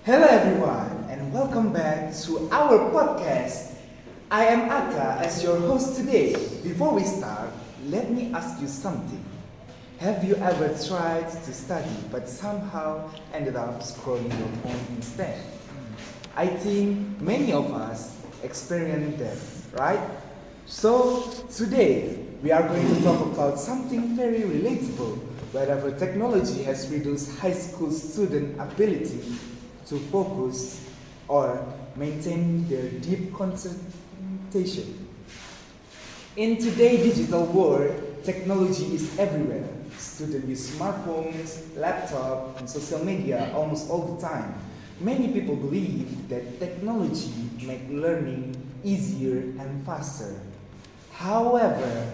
Hello everyone and welcome back to our podcast. I am Atta as your host today. Before we start, let me ask you something. Have you ever tried to study but somehow ended up scrolling your phone instead? I think many of us experience that, right? So today we are going to talk about something very relatable. Wherever technology has reduced high school student ability to focus or maintain their deep concentration. In today's digital world, technology is everywhere. Students use smartphones, laptops, and social media almost all the time. Many people believe that technology makes learning easier and faster. However,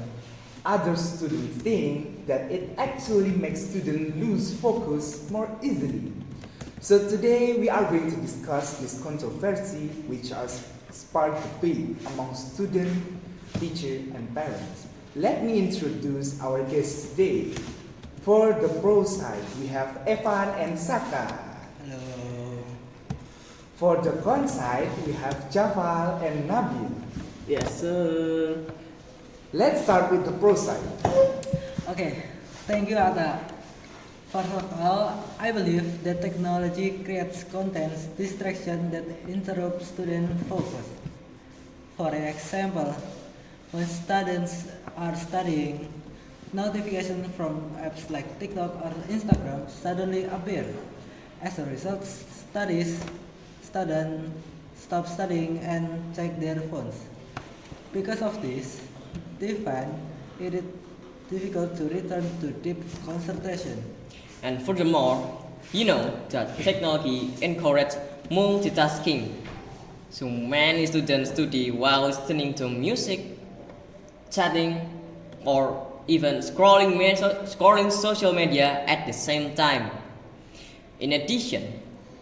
other students think that it actually makes students lose focus more easily. So today we are going to discuss this controversy which has sparked debate among students, teachers, and parents. Let me introduce our guests today. For the pro side, we have Evan and Saka. Hello. For the con side, we have Javal and Nabil. Yes, sir. Let's start with the pro side. Okay, thank you, Atta. First of all, I believe that technology creates content distraction that interrupt student focus. For example, when students are studying, notifications from apps like TikTok or Instagram suddenly appear. As a result, students stop studying and check their phones. Because of this, they find it difficult to return to deep concentration. And furthermore, you know that technology encourages multitasking. So many students study while listening to music, chatting, or even scrolling social media at the same time. In addition,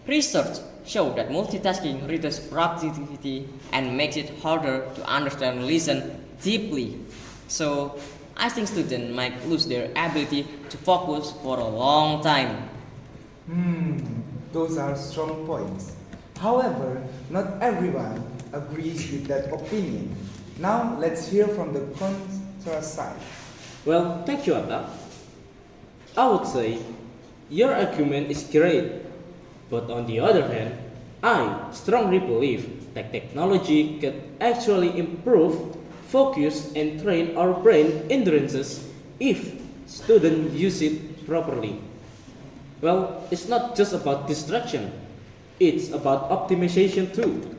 research shows that multitasking reduces productivity and makes it harder to understand and listen deeply. So I think students might lose their ability to focus for a long time. Hmm, those are strong points. However, not everyone agrees with that opinion. Now let's hear from the contra side. Well, thank you, Atta. I would say your argument is great, but on the other hand, I strongly believe that technology can actually improve focus and train our brain endurances if students use it properly. Well, it's not just about distraction, it's about optimization too.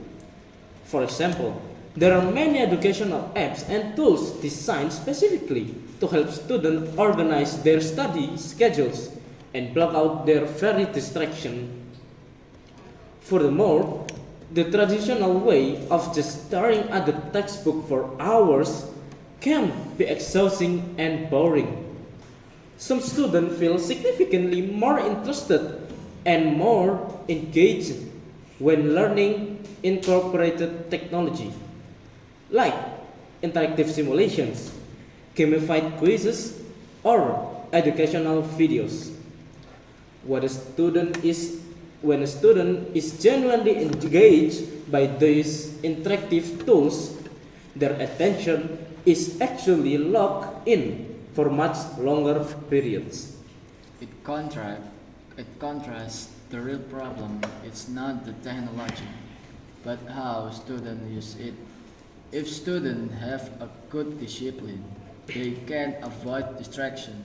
For example, there are many educational apps and tools designed specifically to help students organize their study schedules and block out their very distraction. Furthermore, the traditional way of just staring at the textbook for hours can be exhausting and boring. Some students feel significantly more interested and more engaged when learning incorporated technology, like interactive simulations, gamified quizzes, or educational videos. What a student is when a student is genuinely engaged by these interactive tools, their attention is actually locked in for much longer periods. It, contra- it contrasts the real problem. It's not the technology, but how students use it. If students have a good discipline, they can avoid distraction.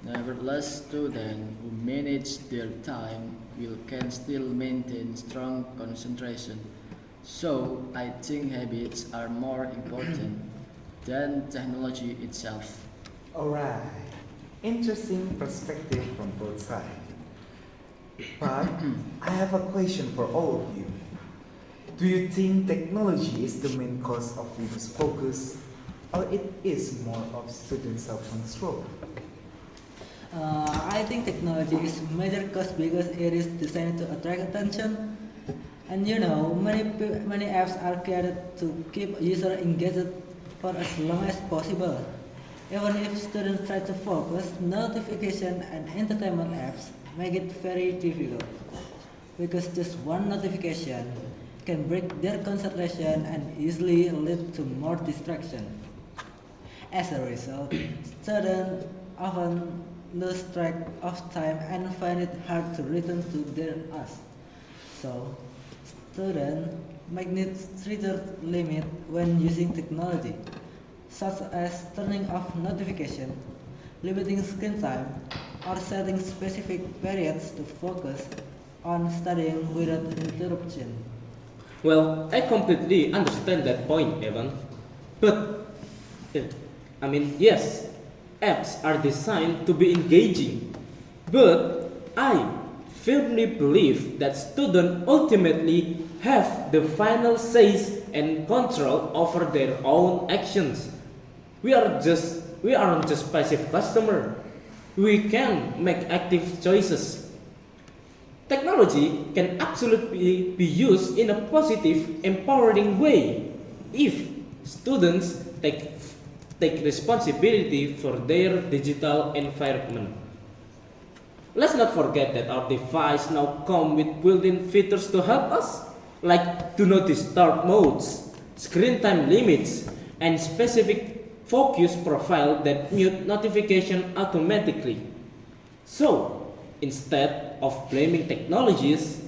Nevertheless, students who manage their time will can still maintain strong concentration. So I think habits are more important than technology itself. Alright, interesting perspective from both sides. But I have a question for all of you. Do you think technology is the main cause of reduced focus, or it is more of student self-control? I think technology is major cause because it is designed to attract attention, and many apps are created to keep user engaged for as long as possible. Even if students try to focus, notification and entertainment apps make it very difficult. because just one notification can break their concentration and easily lead to more distraction. As a result, students often lose track of time and find it hard to return to their tasks. So, students might need stricter limit when using technology, such as turning off notifications, limiting screen time, or setting specific periods to focus on studying without interruption. Well, I completely understand that point, Evan. But, eh, yes, apps are designed to be engaging. But I firmly believe that students ultimately have the final say and control over their own actions. We aren't just passive customer. We can make active choices. Technology can absolutely be used in a positive, empowering way if students take responsibility for their digital environment. Let's not forget that our device now come with built-in features to help us, like do not disturb modes, screen time limits, and specific focus profile that mute notification automatically. So, instead of blaming technologies,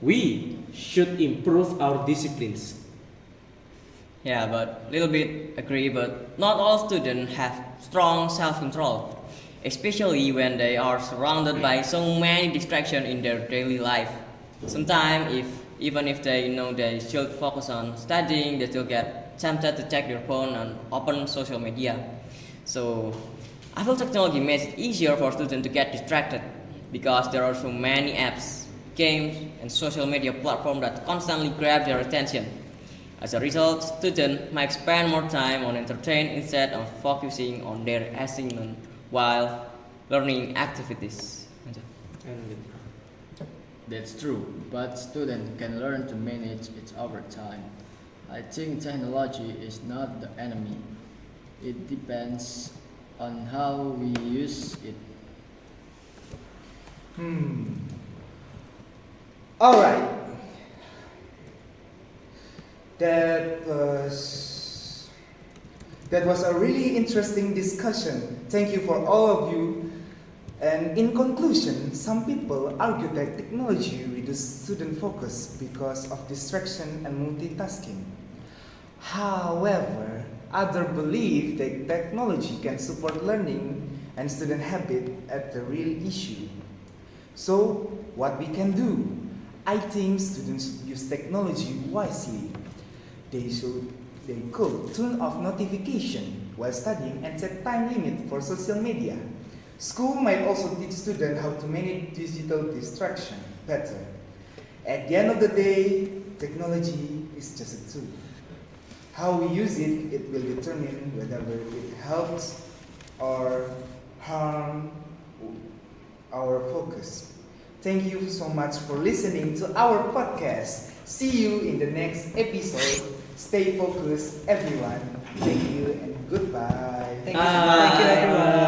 we should improve our disciplines. Yeah, but little bit agree, but not all students have strong self-control, especially when they are surrounded by so many distractions in their daily life. Sometimes, if even if they know they should focus on studying, they still get tempted to check their phone and open social media. So, I feel technology makes it easier for students to get distracted because there are so many apps, games, and social media platforms that constantly grab their attention. As a result, students might spend more time on entertainment instead of focusing on their assignment while learning activities. And That's true, but students can learn to manage it over time. I think technology is not the enemy. It depends on how we use it. All right. That was that was a really interesting discussion. Thank you for all of you. And in conclusion, some people argue that technology reduces student focus because of distraction and multitasking. However, others believe that technology can support learning and student habit at the real issue. So, what we can do? I think students should use technology wisely. They should they could turn off notification while studying and set time limit for social media. School might also teach students how to manage digital distraction better. At the end of the day, technology is just a tool. How we use it, it will determine whether it helps or harm our focus. Thank you so much for listening to our podcast. See you in the next episode. Stay focused, everyone. Thank you and goodbye. Thank you everyone.